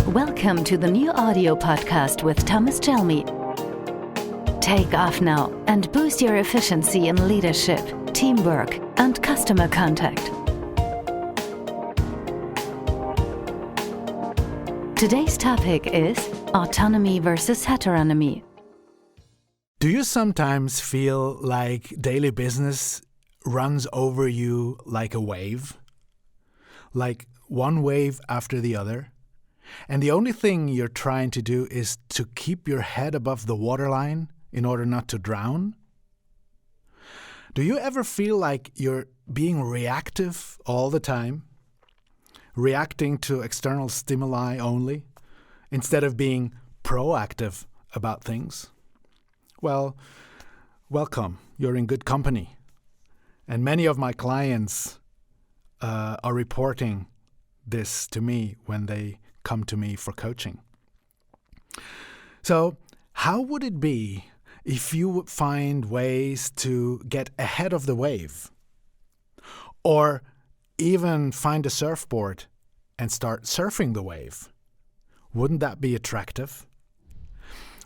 Welcome to the new audio podcast with Gelmi. Take off now and boost your efficiency in leadership, teamwork, and customer contact. Today's topic is autonomy versus heteronomy. Do you sometimes feel like daily business runs over you like a wave? Like one wave after the other? And the only thing you're trying to do is to keep your head above the waterline in order not to drown? Do you ever feel like you're being reactive all the time? Reacting to external stimuli only, instead of being proactive about things? Well, welcome. You're in good company. And many of my clients are reporting this to me when they come to me for coaching. So, how would it be if you would find ways to get ahead of the wave? Or even find a surfboard and start surfing the wave? Wouldn't that be attractive?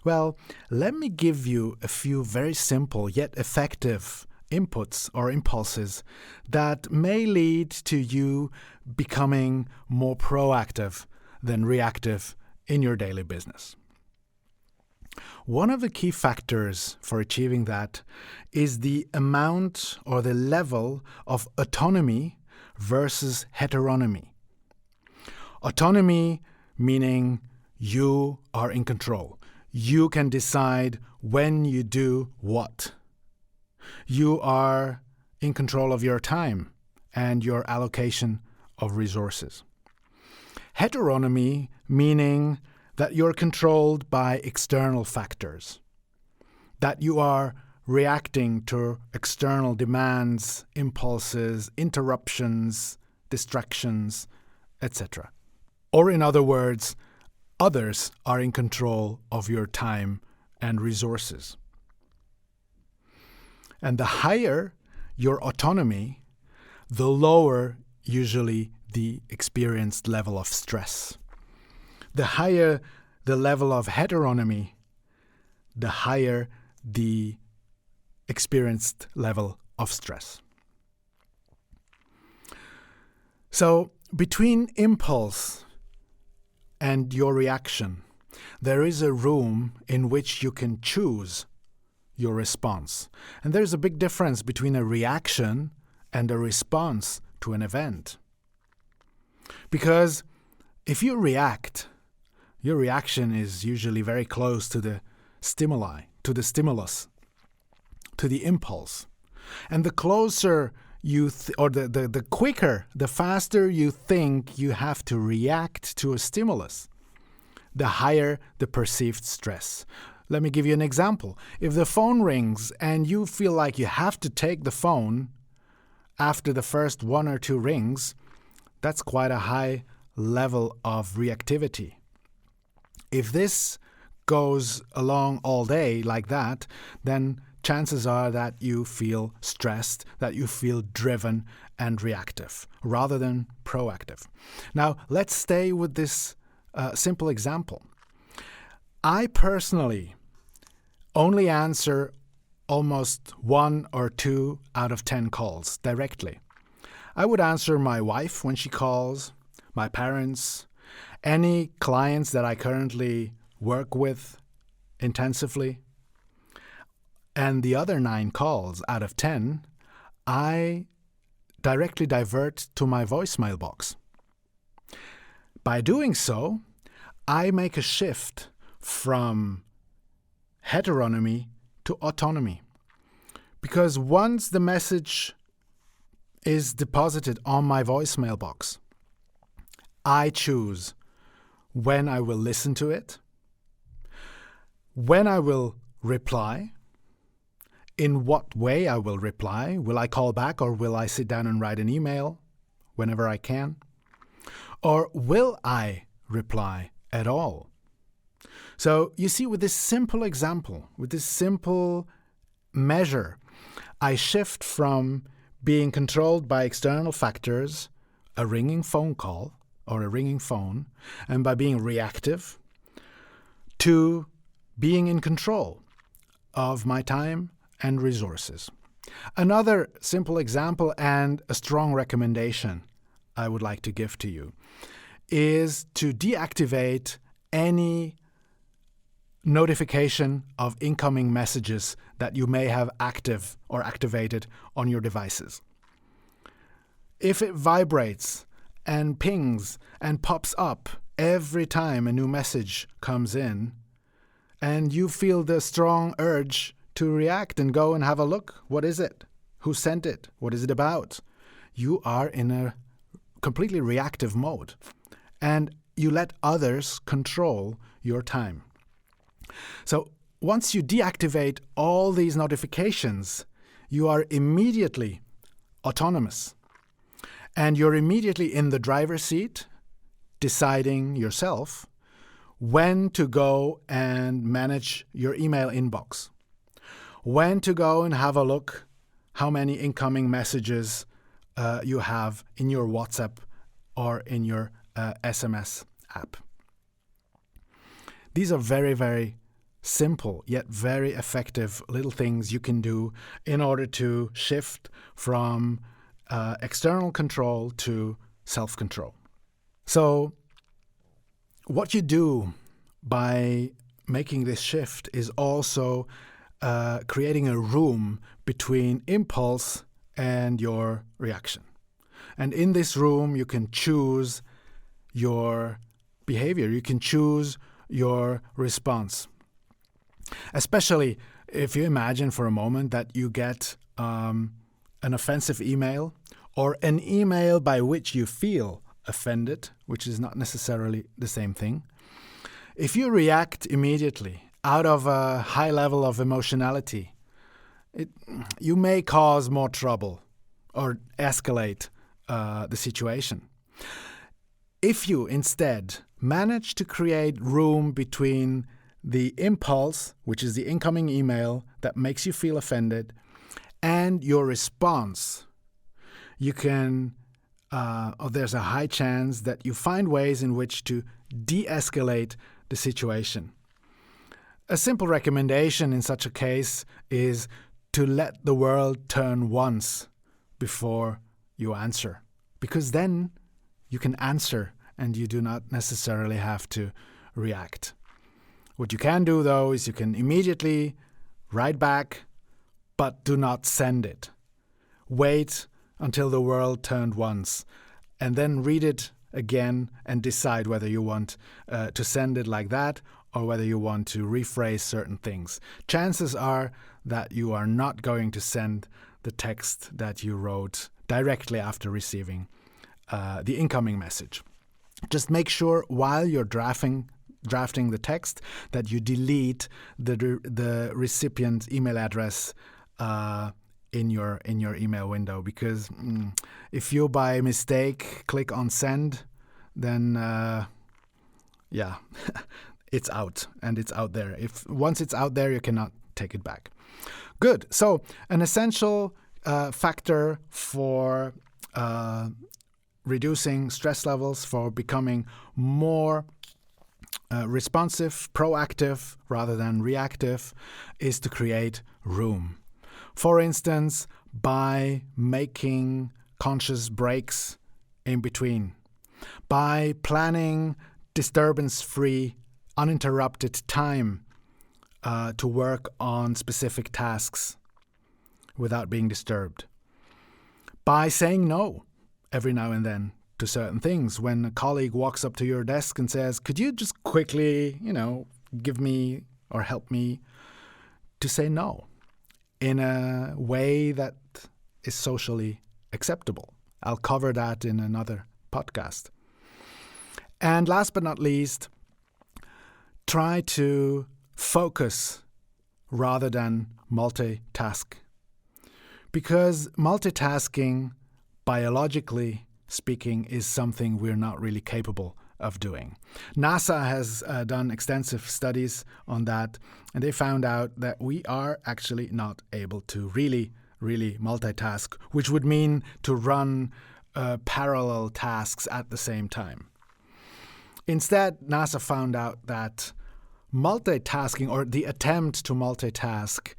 Well, let me give you a few very simple yet effective inputs or impulses that may lead to you becoming more proactive than reactive in your daily business. One of the key factors for achieving that is the amount or the level of autonomy versus heteronomy. Autonomy meaning you are in control. You can decide when you do what. You are in control of your time and your allocation of resources. Heteronomy meaning that you're controlled by external factors, that you are reacting to external demands, impulses, interruptions, distractions, etc. Or in other words, others are in control of your time and resources. And the higher your autonomy, the lower usually the experienced level of stress. The higher the level of heteronomy, the higher the experienced level of stress. So, between impulse and your reaction, there is a room in which you can choose your response. And there's a big difference between a reaction and a response to an event. Because if you react, your reaction is usually very close to the stimuli, to the stimulus, to the impulse. And the closer you, the quicker, the faster you think you have to react to a stimulus, the higher the perceived stress. Let me give you an example. If the phone rings and you feel like you have to take the phone after the first one or two rings, that's quite a high level of reactivity. If this goes along all day like that, then chances are that you feel stressed, that you feel driven and reactive, rather than proactive. Now, let's stay with this simple example. I personally only answer almost 1 or 2 out of 10 calls directly. I would answer my wife when she calls, my parents, any clients that I currently work with intensively. And the other 9 calls out of 10, I directly divert to my voicemail box. By doing so, I make a shift from heteronomy to autonomy. Because once the message is deposited on my voicemail box, I choose when I will listen to it, when I will reply, in what way I will reply. Will I call back or will I sit down and write an email whenever I can? Or will I reply at all? So you see, with this simple example, with this simple measure, I shift from being controlled by external factors, a ringing phone call, or a ringing phone, and by being reactive, to being in control of my time and resources. Another simple example and a strong recommendation I would like to give to you is to deactivate any notification of incoming messages that you may have active or activated on your devices. If it vibrates and pings and pops up every time a new message comes in, and you feel the strong urge to react and go and have a look, what is it? Who sent it? What is it about? You are in a completely reactive mode, and you let others control your time. So once you deactivate all these notifications, you are immediately autonomous, and you're immediately in the driver's seat, deciding yourself when to go and manage your email inbox, when to go and have a look how many incoming messages you have in your WhatsApp or in your SMS app. These are very, very simple yet very effective little things you can do in order to shift from external control to self-control. So what you do by making this shift is also creating a room between impulse and your reaction. And in this room, you can choose your behavior. You can choose your response. Especially if you imagine for a moment that you get an offensive email or an email by which you feel offended, which is not necessarily the same thing. If you react immediately out of a high level of emotionality, you may cause more trouble or escalate the situation. If you instead manage to create room between the impulse, which is the incoming email that makes you feel offended, and your response, you can, there's a high chance that you find ways in which to de-escalate the situation. A simple recommendation in such a case is to let the world turn once before you answer, because then you can answer and you do not necessarily have to react. What you can do, though, is you can immediately write back, but do not send it. Wait until the world turned once, and then read it again and decide whether you want to send it like that or whether you want to rephrase certain things. Chances are that you are not going to send the text that you wrote directly after receiving the incoming message. Just make sure while you're drafting the text that you delete the recipient's email address in your email window, because if you by mistake click on send, then it's out, and it's out there. Once it's out there, you cannot take it back. Good. So an essential factor for reducing stress levels, for becoming more responsive, proactive rather than reactive, is to create room. For instance, by making conscious breaks in between, by planning disturbance-free, uninterrupted time to work on specific tasks without being disturbed, by saying no every now and then to certain things. When a colleague walks up to your desk and says, could you just quickly, give me or help me, to say no in a way that is socially acceptable. I'll cover that in another podcast. And last but not least, try to focus rather than multitask. Because multitasking, biologically speaking, is something we're not really capable of doing. NASA has done extensive studies on that, and they found out that we are actually not able to really multitask, which would mean to run parallel tasks at the same time. Instead, NASA found out that multitasking, or the attempt to multitask,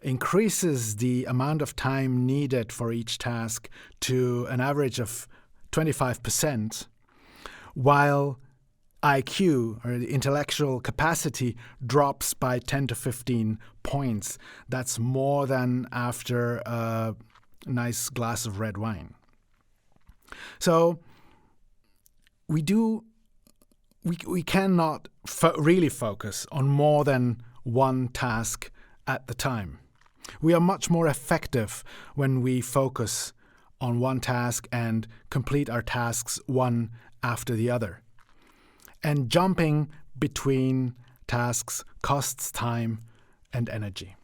increases the amount of time needed for each task to an average of 25%, while IQ, or the intellectual capacity, drops by 10 to 15 points. That's more than after a nice glass of red wine. So we cannot really focus on more than one task at the time. We are much more effective when we focus on one task and complete our tasks one after the other. And jumping between tasks costs time and energy.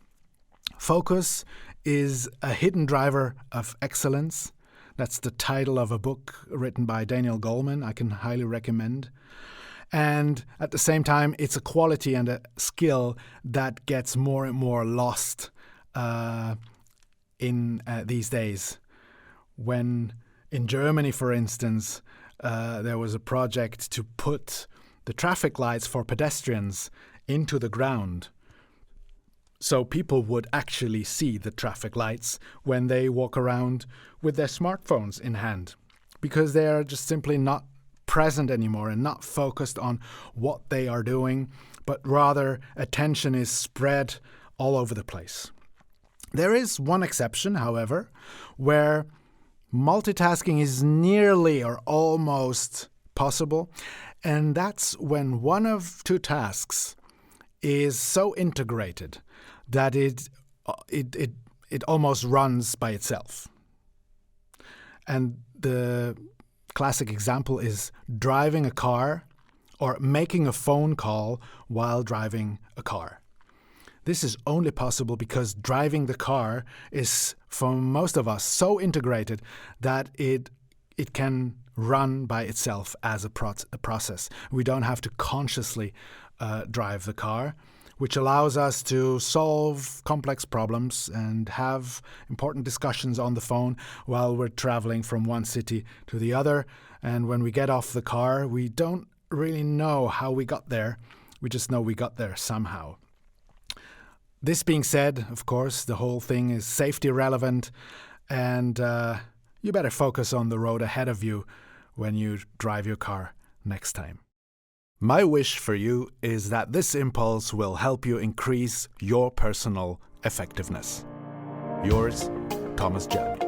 Focus is a hidden driver of excellence. That's the title of a book written by Daniel Goleman. I can highly recommend. And at the same time, it's a quality and a skill that gets more and more lost in these days. When in Germany, for instance, there was a project to put the traffic lights for pedestrians into the ground, so people would actually see the traffic lights when they walk around with their smartphones in hand, because they are just simply not present anymore and not focused on what they are doing, but rather attention is spread all over the place. There is one exception, however, where multitasking is nearly or almost possible, and that's when one of two tasks is so integrated that it almost runs by itself. And the classic example is driving a car or making a phone call while driving a car. This is only possible because driving the car is, for most of us, so integrated that it can run by itself as a process. We don't have to consciously drive the car, which allows us to solve complex problems and have important discussions on the phone while we're traveling from one city to the other. And when we get off the car, we don't really know how we got there. We just know we got there somehow. This being said, of course, the whole thing is safety relevant, and you better focus on the road ahead of you when you drive your car next time. My wish for you is that this impulse will help you increase your personal effectiveness. Yours, Thomas Gelmi.